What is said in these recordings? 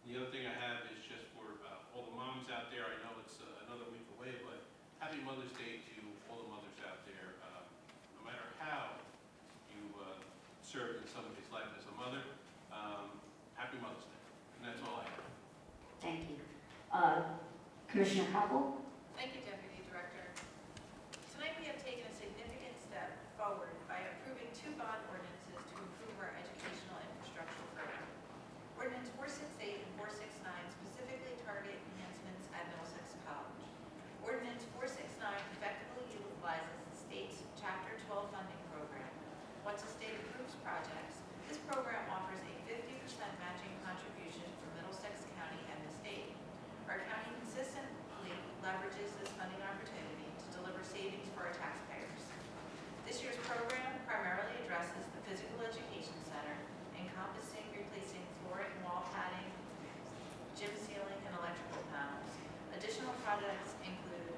The other thing I have is just for all the moms out there. I know it's another week away, but happy Mother's Day to all the mothers out there. No matter how you served in somebody's life as a mother, happy Mother's Day. And that's all I have. Thank you. Commissioner Hubble? Thank you, Deputy Director. Tonight we have taken a significant step forward by approving 2 bond ordinances to improve our educational infrastructure further. Ordinance 468 and 469 specifically target enhancements at Middlesex College. Ordinance 469 effectively utilizes the state's Chapter 12 funding program. Once the state approves projects, this program offers a 50% matching contribution for Middlesex County and the state. Our county consistently leverages this funding opportunity to deliver savings for our taxpayers. This year's program primarily addresses the Physical Education Center, encompassing replacing flooring, wall padding, gym ceiling, and electrical panels. Additional projects include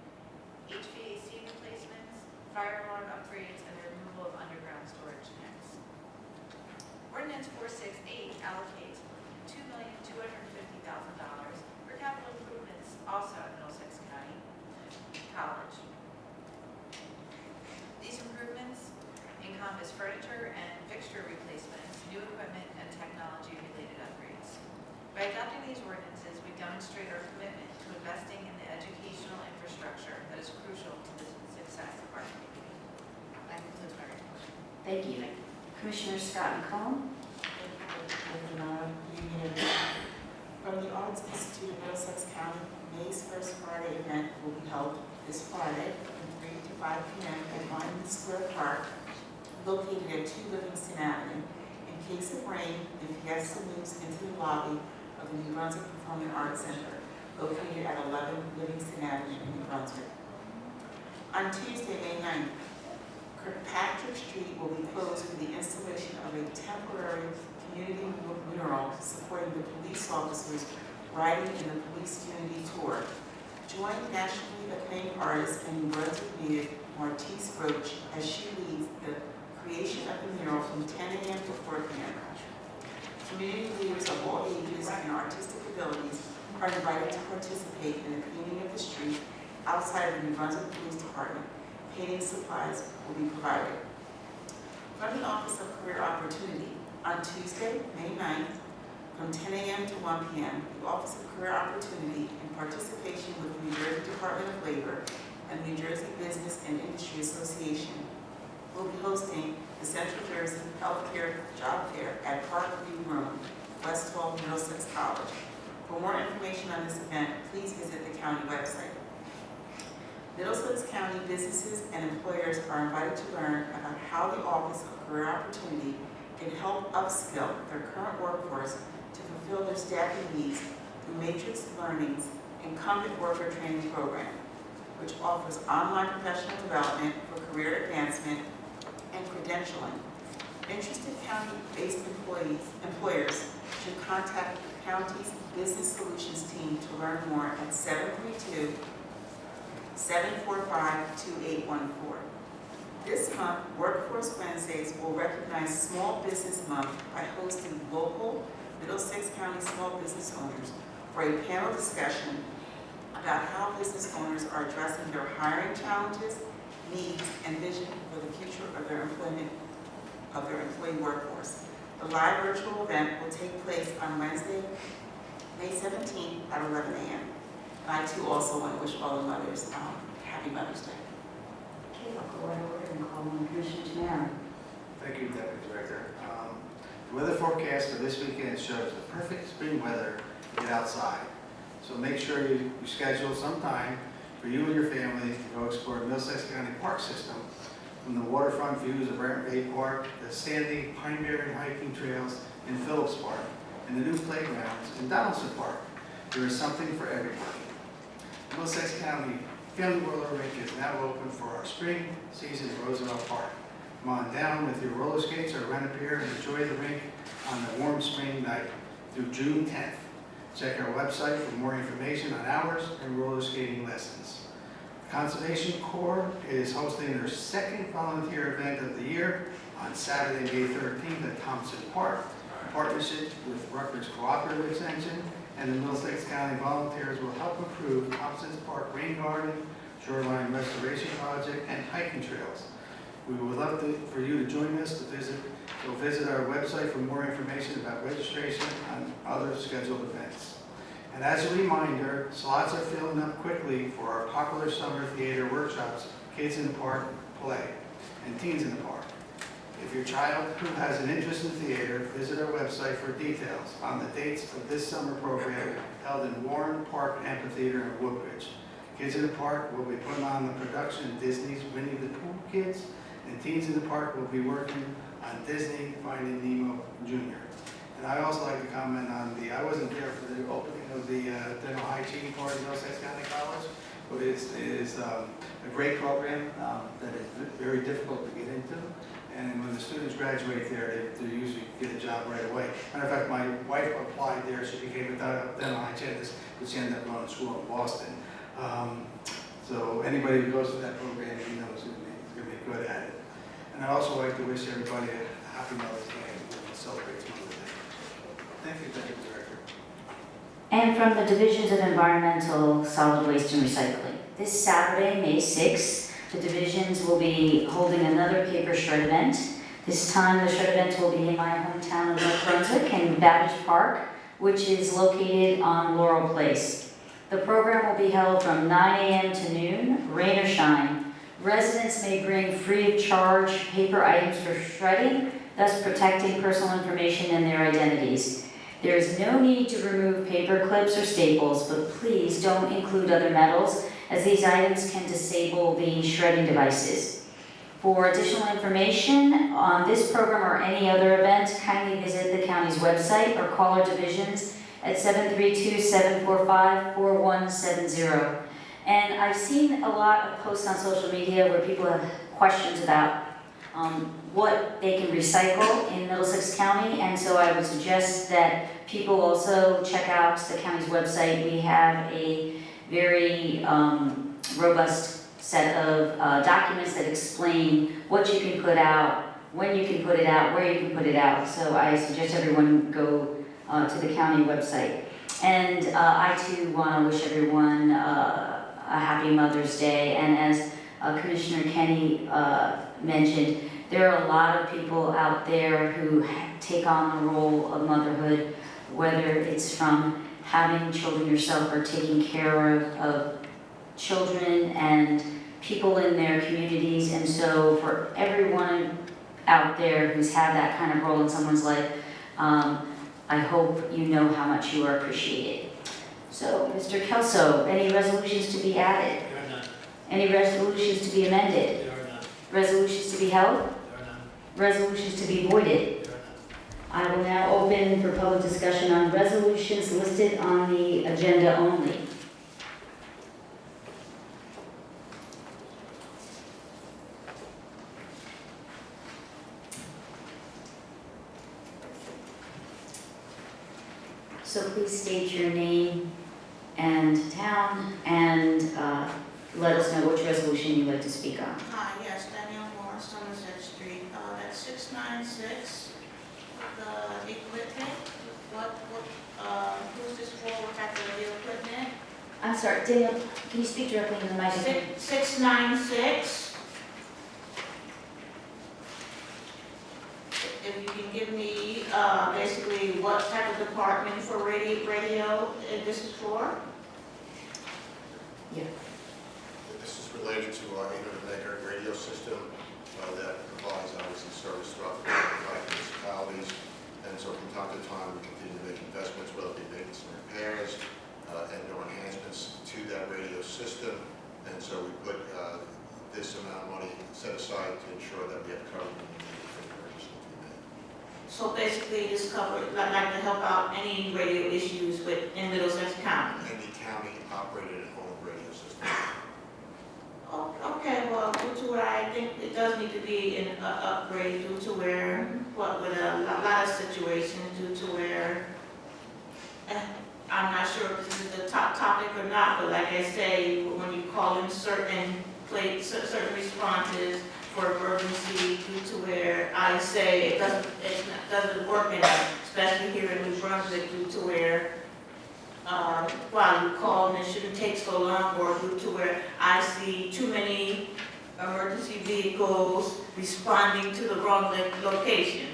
HVAC replacements, fire alarm upgrades, and the removal of underground storage tanks. Ordinance 468 allocates $2,250,000 for capital improvements also at Middlesex County College. These improvements encompass furniture and fixture replacements, new equipment, and technology-related upgrades. By adopting these ordinances, we demonstrate our commitment to investing in the educational infrastructure that is crucial to the success of our community. That concludes my report. Thank you. Commissioner Scott McComb? From the Arts Institute of Middlesex County, May's First Friday event will be held this Friday from 3 to 5 p.m. at Monument Square Park, located at 2 Livingston Avenue. In case of rain, the fiesta moves into the lobby of the New Brunswick Performing Arts Center, located at 11 Livingston Avenue in New Brunswick. On Tuesday, May 9th, Kirkpatrick Street will be closed for the installation of a temporary community mural supporting the police officers riding in the Police Unity Tour. Join nationally acclaimed artist and New Brunswick native Martise Roach as she leads the creation of the mural from 10 a.m. to 4 p.m. Community leaders of all ages and artistic abilities are invited to participate in the painting of the street outside of the New Brunswick Police Department. Painting supplies will be provided. From the Office of Career Opportunity, on Tuesday, May 9th, from 10 a.m. to 1 p.m., the Office of Career Opportunity, in participation with the New Jersey Department of Labor and the New Jersey Business and Industry Association, will be hosting the Central Jersey Healthcare Job Fair at Parkview Room, West Hall, Middlesex College. For more information on this event, please visit the county website. Middlesex County businesses and employers are invited to learn about how the Office of Career Opportunity can help upskill their current workforce to fulfill their staffing needs through Matrix Learning's Incumbent Worker Training Program, which offers online professional development for career advancement and credentialing. Interested county-based employers should contact the county's Business Solutions team to learn more at 732-745-2814. This month, Workforce Wednesdays will recognize Small Business Month by hosting local Middlesex County small business owners for a panel discussion about how business owners are addressing their hiring challenges, needs, and vision for the future of their employee workforce. The live virtual event will take place on Wednesday, May 17th at 11 a.m. I too also want to wish all the mothers happy Mother's Day. Okay, I'll go right over and call on Commissioner Tamara. Thank you, Deputy Director. The weather forecast for this weekend shows the perfect spring weather to get outside. So make sure you schedule some time for you and your family to go explore Middlesex County Park System, from the waterfront views of Brent Bay Park, the sandy Pineberry hiking trails in Phillips Park, and the new playgrounds in Donaldson Park. There is something for everybody. Middlesex County Family Roller Rink is now open for our spring season in Roosevelt Park. Come on down with your roller skates or rent a beer and enjoy the rink on the warm spring night through June 10th. Check our website for more information on hours and roller skating lessons. Conservation Corps is hosting their second volunteer event of the year on Saturday, May 13th at Thompson Park, in partnership with Rutgers Cooperative Extension and the Middlesex County volunteers will help improve Thompson's Park Rain Garden, Shoreline Restoration Project, and hiking trails. We would love for you to join us to visit. So visit our website for more information about registration and other scheduled events. And as a reminder, slots are filling up quickly for our popular summer theater workshops, Kids in the Park Play, and Teens in the Park. If your child who has an interest in theater, visit our website for details on the dates of this summer program held in Warren Park Amphitheater in Woodbridge. Kids in the Park will be putting on the production of Disney's Winnie the Pooh Kids, and Teens in the Park will be working on Disney Finding Nemo Jr. And I also like to comment on I wasn't there for the opening of the dental hygiene part of Middlesex County College, but it is a great program that is very difficult to get into. And when the students graduate there, they usually get a job right away. Matter of fact, my wife applied there. She became a dental hygienist, but she ended up going to school in Boston. So anybody who goes to that program, he knows he's going to be good at it. And I also like to wish everybody a happy Mother's Day and celebrate Mother's Day. Thank you, Executive Director. And from the Divisions of Environmental, Solid Waste and Recycling. This Saturday, May 6th, the divisions will be holding another paper shred event. This time, the shred event will be in my hometown of North Brunswick in Babbage Park, which is located on Laurel Place. The program will be held from 9 a.m. to noon, rain or shine. Residents may bring free of charge paper items for shredding, thus protecting personal information and their identities. There is no need to remove paper clips or staples, but please don't include other metals, as these items can disable the shredding devices. For additional information on this program or any other event, kindly visit the county's website or call our divisions at 732-745-4170. And I've seen a lot of posts on social media where people have questions about what they can recycle in Middlesex County, and so I would suggest that people also check out the county's website. We have a very robust set of documents that explain what you can put out, when you can put it out, where you can put it out. So I suggest everyone go to the county website. And I too want to wish everyone a happy Mother's Day. And as Commissioner Kenny mentioned, there are a lot of people out there who take on the role of motherhood, whether it's from having children yourself or taking care of children and people in their communities. And so for everyone out there who's had that kind of role in someone's life, I hope you know how much you are appreciated. So, Mr. Kelso, any resolutions to be added? There are none. Any resolutions to be amended? There are none. Resolutions to be held? There are none. Resolutions to be voided? There are none. I will now open for public discussion on resolutions listed on the agenda only. So please state your name and town and let us know which resolution you'd like to speak on. Hi, yes, Danielle Moore, Somerset Street. That's 696, the equipment. Who's this for? What type of radio equipment? I'm sorry, Daniel, can you speak directly into the microphone? 696. If you can give me basically what type of department for radio this is for? Yeah. This is related to our 800 megahertz radio system that provides obviously service throughout the municipalities. And so from time to time, we continue to make investments, whether it be maintenance and repairs and or enhancements to that radio system. And so we put this amount of money set aside to ensure that we have coverage when we need for the emergency to be made. So basically this covers, like to help out any radio issues in Middlesex County? Any county operated and owned radio system. Oh, okay, well, due to where I think it does need to be an upgrade due to where, with a lot of situations due to where, I'm not sure if this is the top topic or not, but like I say, when you call in certain responses for emergency due to where I say it doesn't work enough, especially here in New Brunswick due to where while you call, and it shouldn't take so long, or due to where I see too many emergency vehicles responding to the wrong location.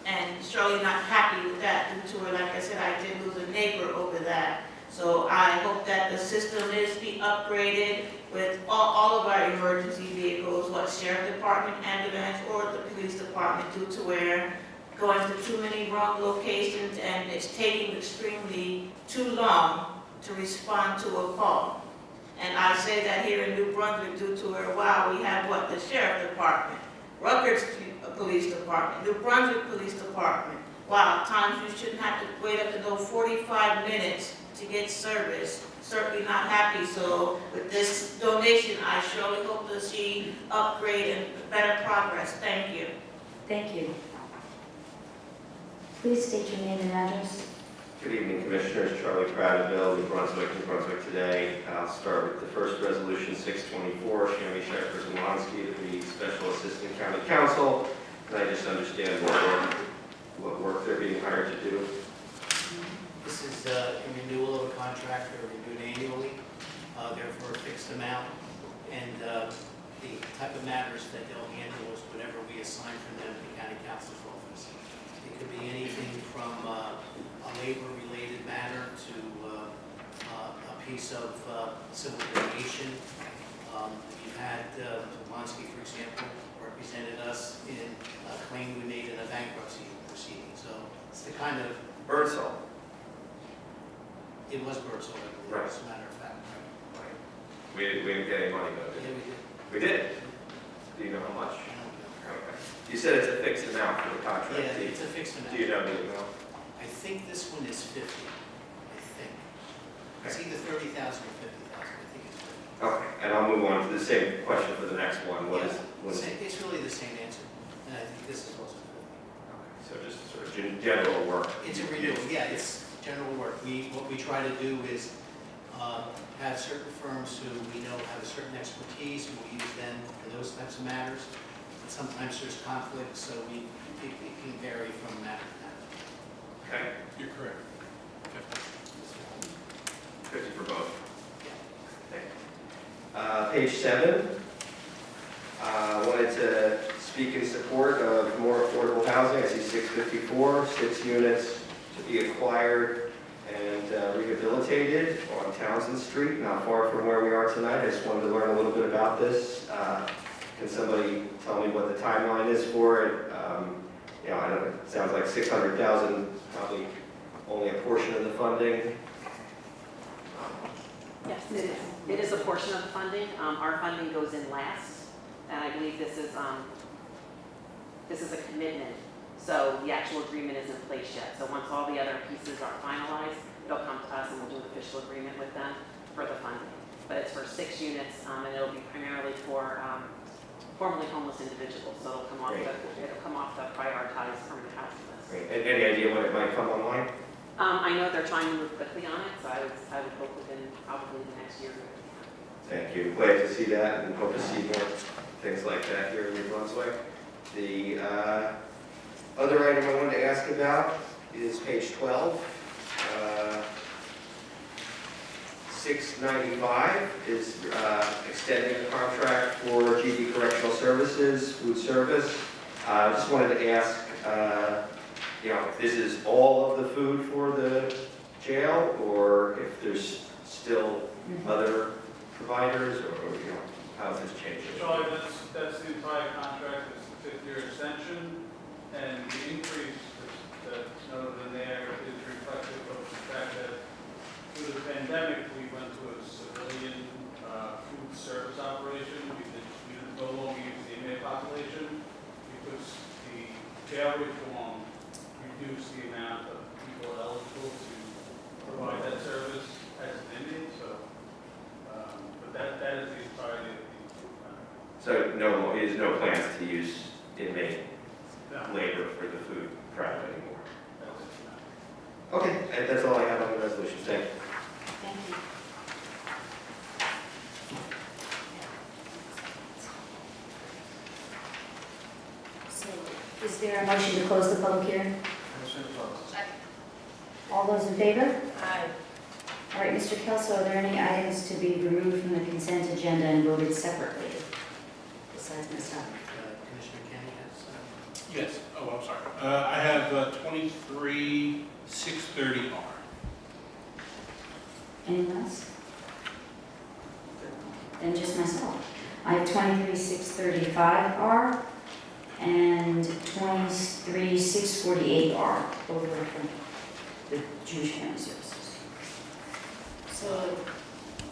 And surely not happy with that, due to where, like I said, I did lose a neighbor over that. So I hope that the system is be upgraded with all of our emergency vehicles, what sheriff department, ambulance, or the police department, due to where going to too many wrong locations and it's taking extremely too long to respond to a call. And I say that here in New Brunswick due to where, wow, we have what, the sheriff department, Rutgers Police Department, New Brunswick Police Department. Wow, times you shouldn't have to wait up to go 45 minutes to get service. Certainly not happy. So with this donation, I surely hope to see upgrade and better progress. Thank you. Thank you. Please state your name and address. Good evening, Commissioners. Charlie Prattville, New Brunswick Today. I'll start with the first resolution, 624, Shammy Shepherd Zimlonsky, to be Special Assistant County Counsel. And I just understand what work they're being hired to do. This is a renewal of a contract, or renewed annually, therefore a fixed amount. And the type of matters that they'll handle is whatever we assign from them to the county counsel's office. It could be anything from a labor-related matter to a piece of civil litigation. We've had Monsky, for example, represented us in a claim we made in a bankruptcy proceeding. So it's the kind of... Birdsall. It was Birdsall, Right. as a matter of fact. Right. We didn't get any money though, did Yeah, we? we did. We did? Do you know how much? Okay. You said it's a fixed amount for the contract. Yeah, it's a fixed amount. Do you know the amount? I think this one is 50, I think. It's either 30,000 or 50,000, I think it's 50. Okay, and I'll move on to the same question for the next one. What is? It's really the same answer, and I think this is also 50. Okay, so just sort of general work. It's a renewal, yeah, it's general work. What we try to do is have certain firms who we know have a certain expertise, and we use them for those types of matters. And sometimes there's conflict, so it can vary from matter to matter. Okay, You're correct. 50 for both. Yeah. Okay. Page 7. Wanted to speak in support of more affordable housing. I see 654, 6 units to be acquired and rehabilitated on Townsend Street, not far from where we are tonight. I just wanted to learn a little bit about this. Can somebody tell me what the timeline is for it? You know, I don't know, it sounds like 600,000, probably only a portion of the funding. Yes, it is. It is a portion of the funding. Our funding goes in last, and I believe this is a commitment. So the actual agreement isn't in place yet. So once all the other pieces are finalized, it'll come to us and we'll do an official agreement with them for the funding. But it's for 6 units, and it'll be primarily for formerly homeless individuals. So it'll come off the prioritized permanent housing list. Great. And any idea when it might come online? I know they're trying to move quickly on it, so I would hope within probably the next year. Thank you. Glad to see that and hope to see more things like that here in New Brunswick. The other item I wanted to ask about is page 12. 695 is extending the contract for GD Correctional Services, food service. I just wanted to ask, you know, if this is all of the food for the jail, or if there's still other providers, or you know, how is this changing? Charlie, that's the entire contract, it's the 5th-year extension, and the increase that's noted in there is reflective of the fact that through the pandemic, we went to a civilian food service operation. We no longer use the inmate population because the jail reform reduced the amount of people eligible to provide that service as an inmate, so, but that is the entirety of the food contract. So there's no plans to use inmate labor for the food product anymore? Okay, and that's all I have on the resolution. Thank you. Thank you. So, is there a motion to close the public hearing? Second. All those in favor? Aye. All right, Mr. Kelso, are there any items to be removed from the consent agenda and voted separately? Besides myself. Commissioner Kenny has, Yes, oh, I'm sorry. I have 23-630R. Anyone else? Then just myself. I have 23-635R and 23-648R, both are from the Jewish Family Services. So,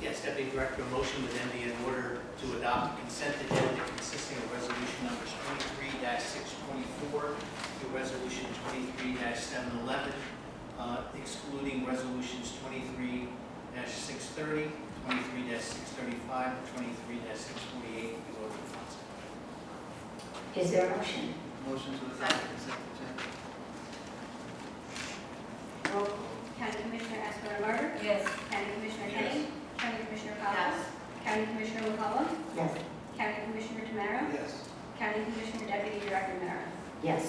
yes, Deputy Director, a motion would then be in order to adopt a consent agenda consisting of resolution numbers 23-624 through resolution 23-711, excluding resolutions 23-630, 23-635, and 23-648, the order of funds. is there a motion? Motion to adopt consent agenda. Roll call. County Commissioner Escobar, Yes. County Commissioner Yes. Kenny, County Commissioner Hopple, Yes. County Commissioner McCollum, Yes. County Commissioner Tamara, Yes. County Commissioner Deputy Director Nara. Yes.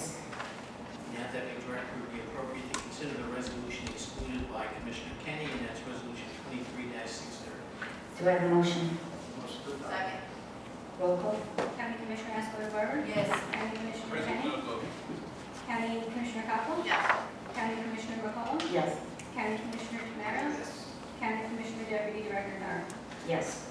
Now, Deputy Director, it would be appropriate to consider the resolution excluded by Commissioner Kenny, and that's resolution 23-630. Do I have a motion? Motion to adopt. Second. Roll call. County Commissioner Escobar, Yes. County Commissioner President, Kenny, no vote. County Commissioner Hopple, Yes. County Commissioner McCollum, Yes. County Commissioner Tamara, Yes. County Commissioner Deputy Director Nara. Yes.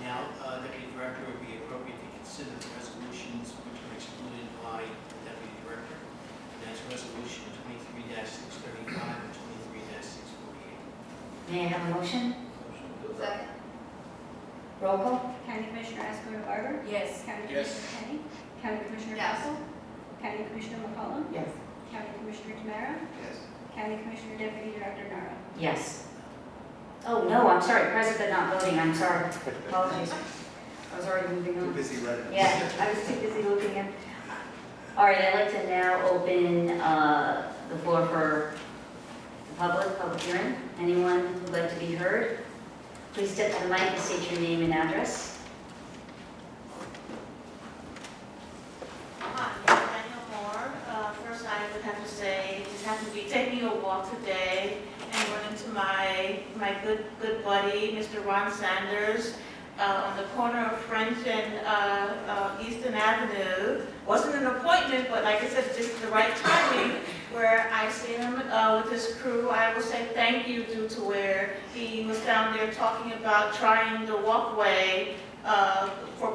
Now, Deputy Director, it would be appropriate to consider the resolutions which were excluded by the Deputy Director, and that's resolution 23-635 and 23-648. May I have a motion? Motion to adopt. Second. Roll call. County Commissioner Escobar, Yes. County Yes. Commissioner Kenny, County Commissioner Yes. Hopple, County Commissioner McCollum, Yes. County Commissioner Tamara, Yes. County Commissioner Deputy Director Nara. Yes. Oh, no, I'm sorry, present but not voting, I'm sorry. Apologies. I was already moving Too on. busy writing. Yeah, I was too busy looking at. All right, I'd like to now open the floor for the public hearing. Anyone who'd like to be heard? Please step to the mic and state your name and address. Hi, Daniel Moore. First, I would have to say, just happened to be taking a walk today and run into my good buddy, Mr. Ron Sanders, on the corner of French and Easton Avenue. Wasn't an appointment, but like I said, just the right timing, where I see him with his crew. I will say thank you due to where he was down there talking about trying the walkway for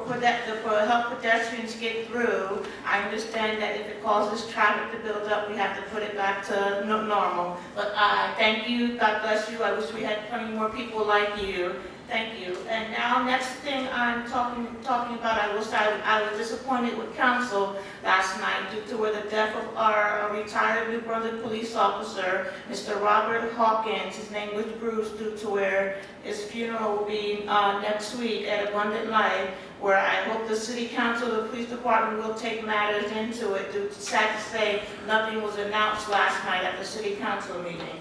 help pedestrians get through. I understand that if it causes traffic to build up, we have to put it back to normal. But thank you, God bless you. I wish we had plenty more people like you. Thank you. And now, next thing I'm talking about, I will say I was disappointed with council last night due to the death of our retired New Brunswick police officer, Mr. Robert Hawkins. His name was Bruce, due to where his funeral will be next week at Abundant Life, where I hope the city council, the police department will take matters into it. Sad to say, nothing was announced last night at the city council meeting.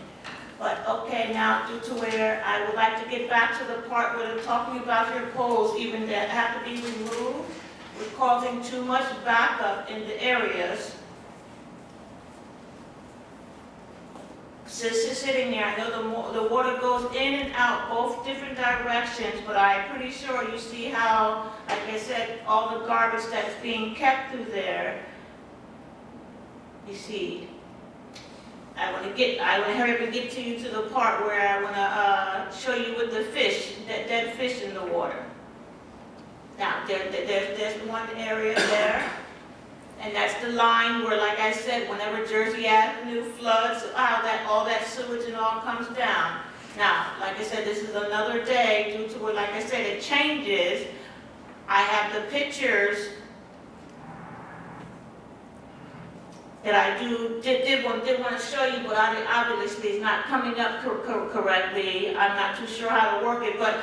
But okay, now due to where I would like to get back to the part where they're talking about your poles, even that have to be removed, we're causing too much backup in the areas. Sitting there, I know the water goes in and out both different directions, but I'm pretty sure you see how, like I said, all the garbage that's being kept through there. You see. I want to hurry up and get to you to the part where I want to show you with the fish, dead fish in the water. Now, there's one area there, and that's the line where, like I said, whenever Jersey Avenue floods, all that sewage and all comes down. Now, like I said, this is another day due to where, like I said, it changes. I have the pictures that I did want to show you, but obviously it's not coming up correctly. I'm not too sure how to work it, but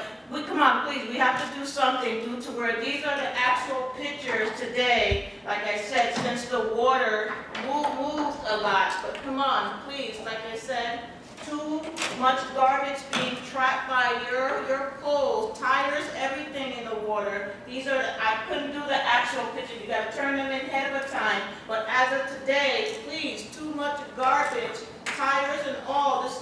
come on, please, we have to do something due to where these are the actual pictures today. Like I said, since the water moved a lot, but come on, please, like I said, too much garbage being trapped by your poles, tires, everything in the water. I couldn't do the actual picture. You got to turn them in ahead of a time. But as of today, please, too much garbage, tires and all. This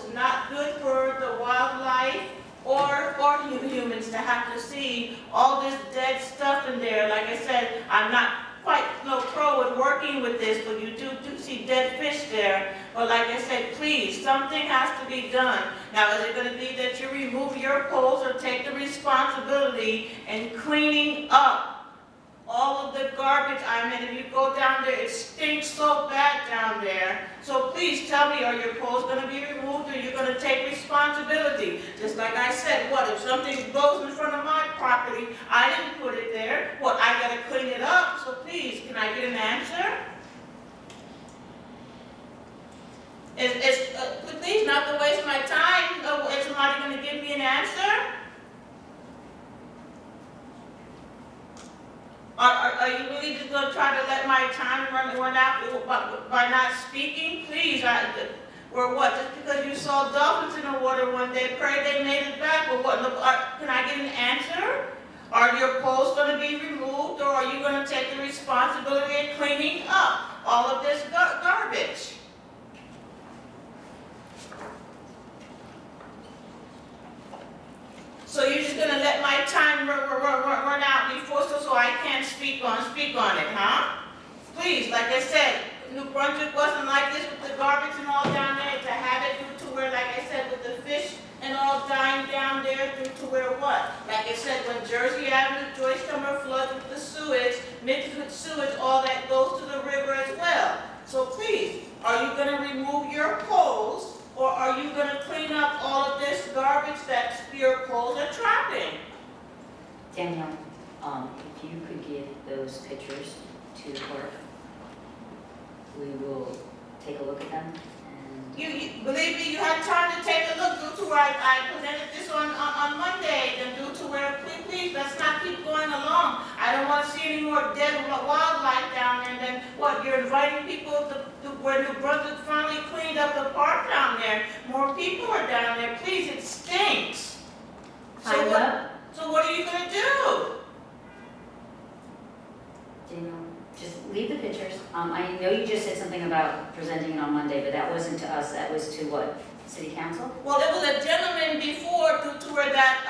to have to see all this dead stuff in there. Like I said, I'm not quite no pro with working with this, but you do see dead fish there. But like I said, please, something has to be done. Now, is it gonna be that you remove your poles or take the responsibility in cleaning up all of the garbage? I mean, if you go down there, it stinks so bad down there. So please tell me, are your poles gonna be removed, or you're gonna take responsibility? Just like I said, what, if something goes in front of my property, I didn't put it there, what, I gotta clean it up? So please, can I get an answer? Please, not to waste my time, is somebody gonna give me an answer? Are you really just going to try to let my time run out by not speaking? Please, or what? Just because you saw dolphins in the water one day, pray they made it back, or what? Can I get an answer? Are your poles going to be removed, or are you going to take the responsibility of cleaning up all of this garbage? So you're just gonna let my time run out before, so I can't speak on it, huh? Please, like I said, New Brunswick wasn't like this with the garbage and all down there. To have it due to where, like I said, with the fish and all dying down there, due to where what? Like I said, when Jersey Avenue, Joyce Summer floods with the sewage, mixed with sewage, all that goes to the river as well. So please, are you gonna remove your poles? Or are you going to clean up all of this garbage that your poles are trapping? Danielle, if you could give those pictures to the clerk, we will take a look at them. And You believe me, you had time to take a look. Due to where I presented this on Monday, and due to where, please, let's not keep going along. I don't want to see any more dead wildlife down there. And then what? You're inviting people to where New Brunswick finally cleaned up the park down there. More people are down there. Please, it stinks. So what are you going to do? Danielle, just leave the pictures. I know you just said something about presenting it on Monday, but that wasn't to us, that was to what? City Council? Well, there was a gentleman before due to where that,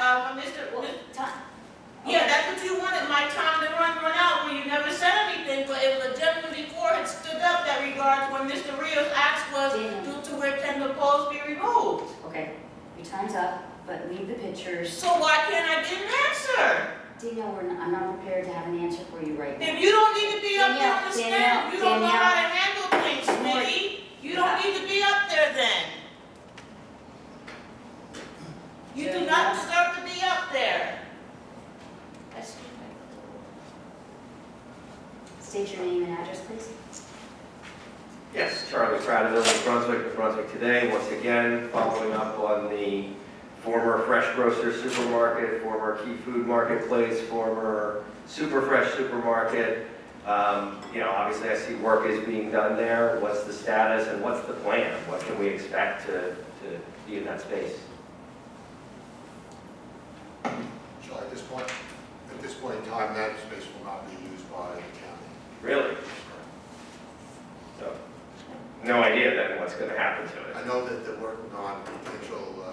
yeah, that's what you wanted, my time to run out, where you never said anything, but it was a gentleman before had stood up that regards when Mr. Rios asked was due to where can the poles be removed. Okay, your time's up, but leave the pictures. So why can't I get an answer? Danielle, I'm not prepared to have an answer for you right now. If you don't need to be up there on the stand, Danielle, you don't know Danielle. how to handle things, Smitty. You don't need to be up there then. You do not deserve to be up there. State your name and address, please. Yes, Charlie Prattville, New Brunswick Today, once again, following up on the former Fresh Grocer Supermarket, former Key Food Marketplace, former Super Fresh Supermarket. Obviously I see work is being done there. What's the status and what's the plan? What can we expect to be in that space? So at this point in time, that space will not be used by the county. Really? So, no idea then what's going to happen to it. I know that they're working on potential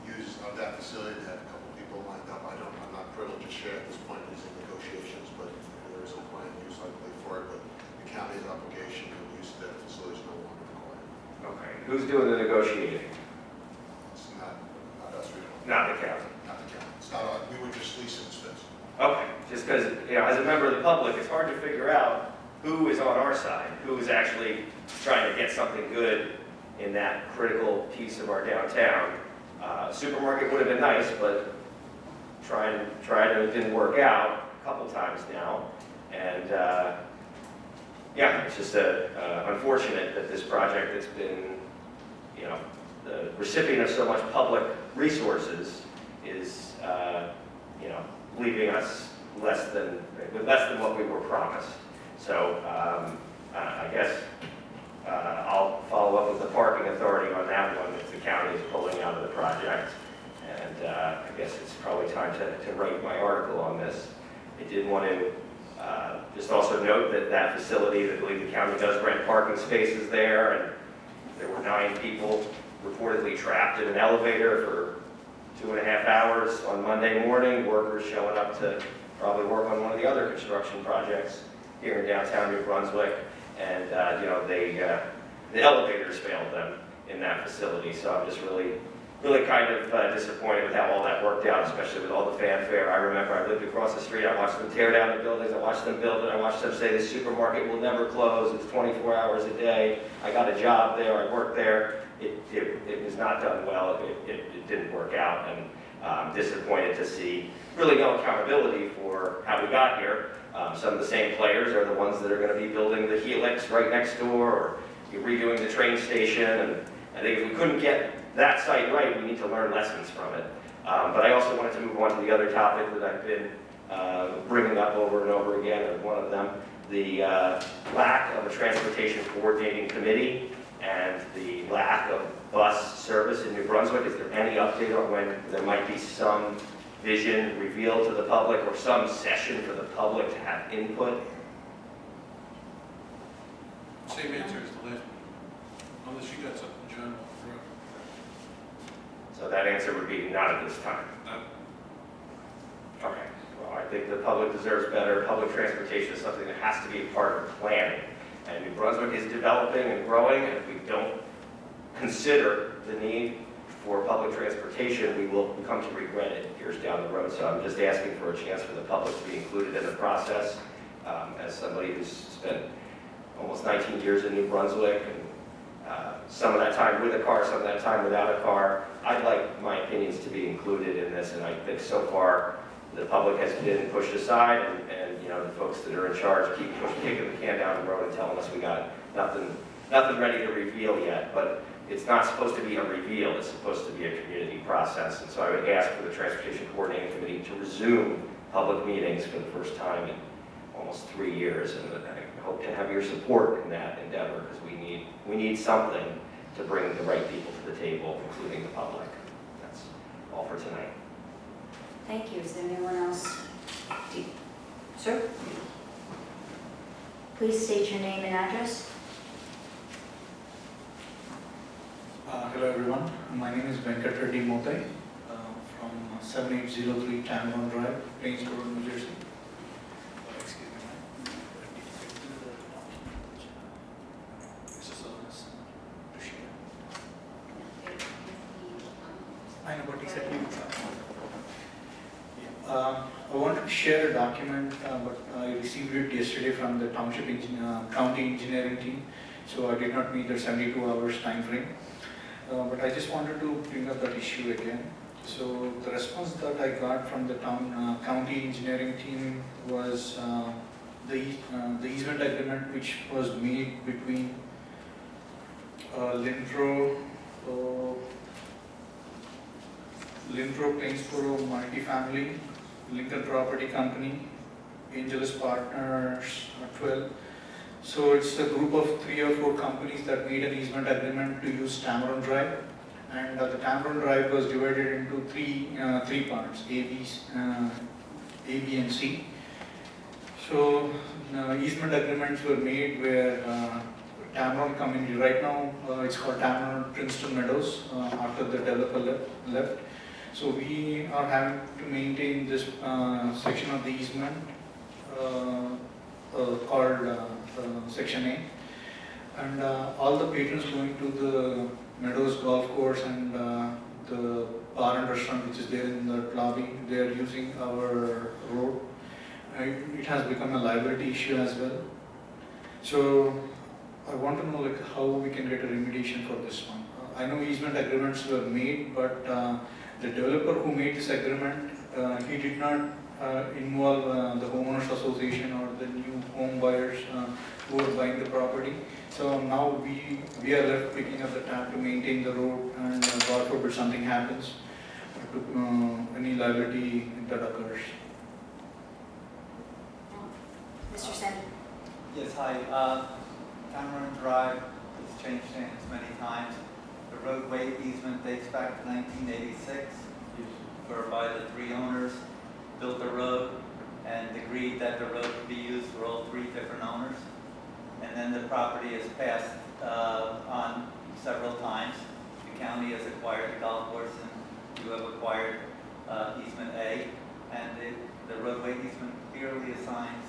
use of that facility. They have a couple people lined up. I'm not privileged to share at this point. These are negotiations, but there is a plan use, I believe, for it. But the county's obligation to use that facility is no longer required. Okay. Who's doing the negotiating? It's not us. Not the county. Not the county. It's not our, we were just leasing the space. Okay. Just because, as a member of the public, it's hard to figure out who is on our side, who is actually trying to get something good in that critical piece of our downtown. Supermarket would have been nice, but trying it didn't work out a couple times now. And it's just unfortunate that this project that's been, the recipient of so much public resources is, leaving us with less than what we were promised. So I guess I'll follow up with the parking authority on that one if the county is pulling out of the project. And I guess it's probably time to write my article on this. I did want to just also note that facility, I believe the county does rent parking spaces there, and there were 9 people reportedly trapped in an elevator for 2.5 hours on Monday morning, workers showing up to probably work on one of the other construction projects here in downtown New Brunswick. And, you know, the elevators failed them in that facility. So I'm just really kind of disappointed with how all that worked out, especially with all the fanfare. I remember I lived across the street. I watched them tear down the buildings. I watched them build it. I watched them say the supermarket will never close. It's 24 hours a day. I got a job there. I worked there. It was not done well. It didn't work out. And I'm disappointed to see really no accountability for how we got here. Some of the same players are the ones that are going to be building the Helix right next door, or redoing the train station. And I think if we couldn't get that site right, we need to learn lessons from it. But I also wanted to move on to the other topic that I've been bringing up over and over again, and one of them, the lack of a transportation coordinating committee and the lack of bus service in New Brunswick. Is there any update on when there might be some vision revealed to the public or some session for the public to have input? Same answer as the last one, unless you got something, John. So that answer would be not at this time. Okay, well, I think the public deserves better. Public transportation is something that has to be a part of planning. And New Brunswick is developing and growing, and if we don't consider the need for public transportation, we will come to regret it years down the road. So I'm just asking for a chance for the public to be included in the process. As somebody who's spent almost 19 years in New Brunswick, and some of that time with a car, some of that time without a car, I'd like my opinions to be included in this, and I think so far the public has been pushed aside, and you know, the folks that are in charge keep kicking the can down the road and telling us we got nothing ready to reveal yet. But it's not supposed to be a reveal, it's supposed to be a community process. And so I would ask for the Transportation Coordinating Committee to resume public meetings for the first time in almost 3 years, and I hope to have your support in that endeavor, because we need something to bring the right people to the table, including the public. That's all for tonight. Thank you. Is there anyone else? Sir? Please state your name and address. Hello everyone, my name is Venkat Reddy Motai from 7803 Tamron Drive, Plainsboro, New Jersey. Excuse me. I know, but exactly. I wanted to share a document, but I received it yesterday from the county engineering team, so I did not meet the 72 hours time frame. But I just wanted to bring up that issue again. So the response that I got from the county engineering team was the easement agreement which was made between Linpro Plainsboro Multifamily, Lincoln Property Company, Angelus Partners 12. So it's a group of 3 or 4 companies that made an easement agreement to use Tamron Drive, and the Tamron Drive was divided into three parts, A, B, and C. So easement agreements were made where Tamron community, right now it's called Tamron Princeton Meadows after the developer left. So we are having to maintain this section of the easement called Section A, and all the patrons going to the Meadows Golf Course and the bar and restaurant which is there in the lobby, they are using our road. It has become a liability issue as well. So I want to know like how we can get a remediation for this one. I know easement agreements were made, but the developer who made this agreement, he did not involve the homeowners association or the new home buyers who are buying the property. So now we are left picking up the tab to maintain the road, and God forbid something happens, to any liability that occurs. Mr. Sen. Yes, hi. Tamron Drive has changed hands many times. The roadway easement dates back to 1986, whereby the 3 owners built the road and agreed that the road could be used for all 3 different owners. And then the property is passed on several times. The county has acquired the golf course in you have acquired easement A, and the roadway easement clearly assigns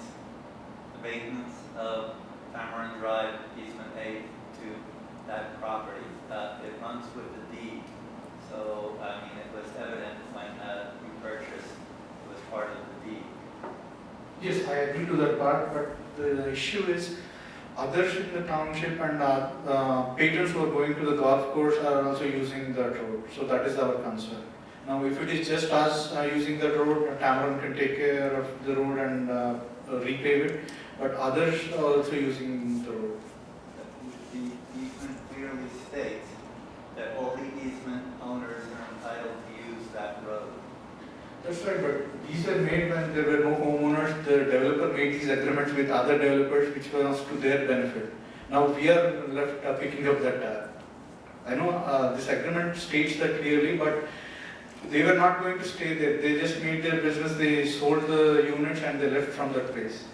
the maintenance of Tamarind Drive easement A to that property. It runs with the deed, so, I mean, it was evident when we purchased, it was part of the deed. Yes, I agree to that part, but the issue is others in the township and patrons who are going to the golf course are also using that road, so that is our concern. Now, if it is just us using the road, Tamron can take care of the road and repave it, but others are also using the road. The easement clearly states that all the easement owners are entitled to use that road. That's right, but these were made when there were no homeowners. The developer made these agreements with other developers, which was to their benefit. Now we are left picking up that tab. I know this agreement states that clearly, but they were not going to stay there. They just made their business. They sold the units and they left from that place.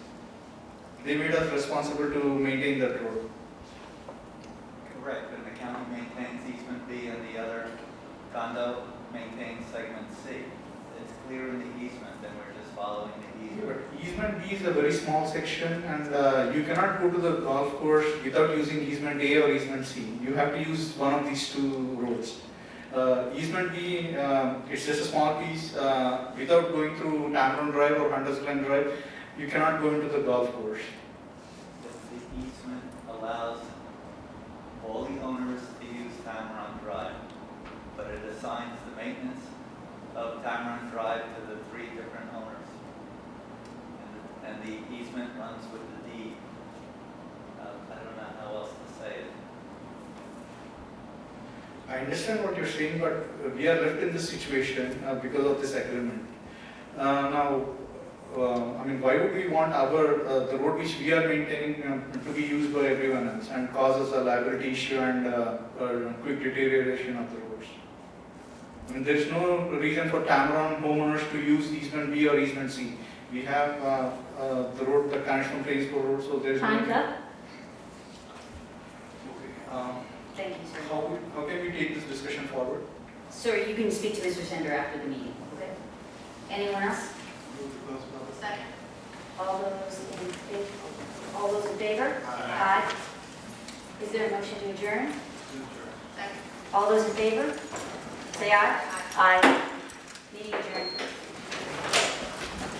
They made us responsible to maintain that road. Correct, and the county maintains easement B and the other condo maintains segment C. It's clear in the easement, then we're just following the easement. But easement B is a very small section, and you cannot go to the golf course without using easement A or easement C. You have to use one of these two roads. Easement B, it's just a small piece. Without going through Tamron Drive or Hunters Glen Drive, you cannot go into the golf course. The easement allows all the owners to use Tamron Drive, but it assigns the maintenance of Tamron Drive to the 3 different owners. And the easement runs with the deed. I don't know how else to say it. I understand what you're saying, but we are left in this situation because of this agreement. Now, I mean, why would we want the road which we are maintaining to be used by everyone else and cause us a liability issue and quick deterioration of the roads? I mean, there's no reason for Tamron homeowners to use easement B or easement C. We have the road that connects from Plainsboro Road, so there's Time's no... up. Okay. Thank you, sir. How can we take this discussion forward? Sir, you can speak to Mr. Sender after the meeting, okay? Anyone else? Second. All those in favor? Aye. Is there a motion to adjourn? Second. All those in favor? Say aye. Aye. Meeting adjourned.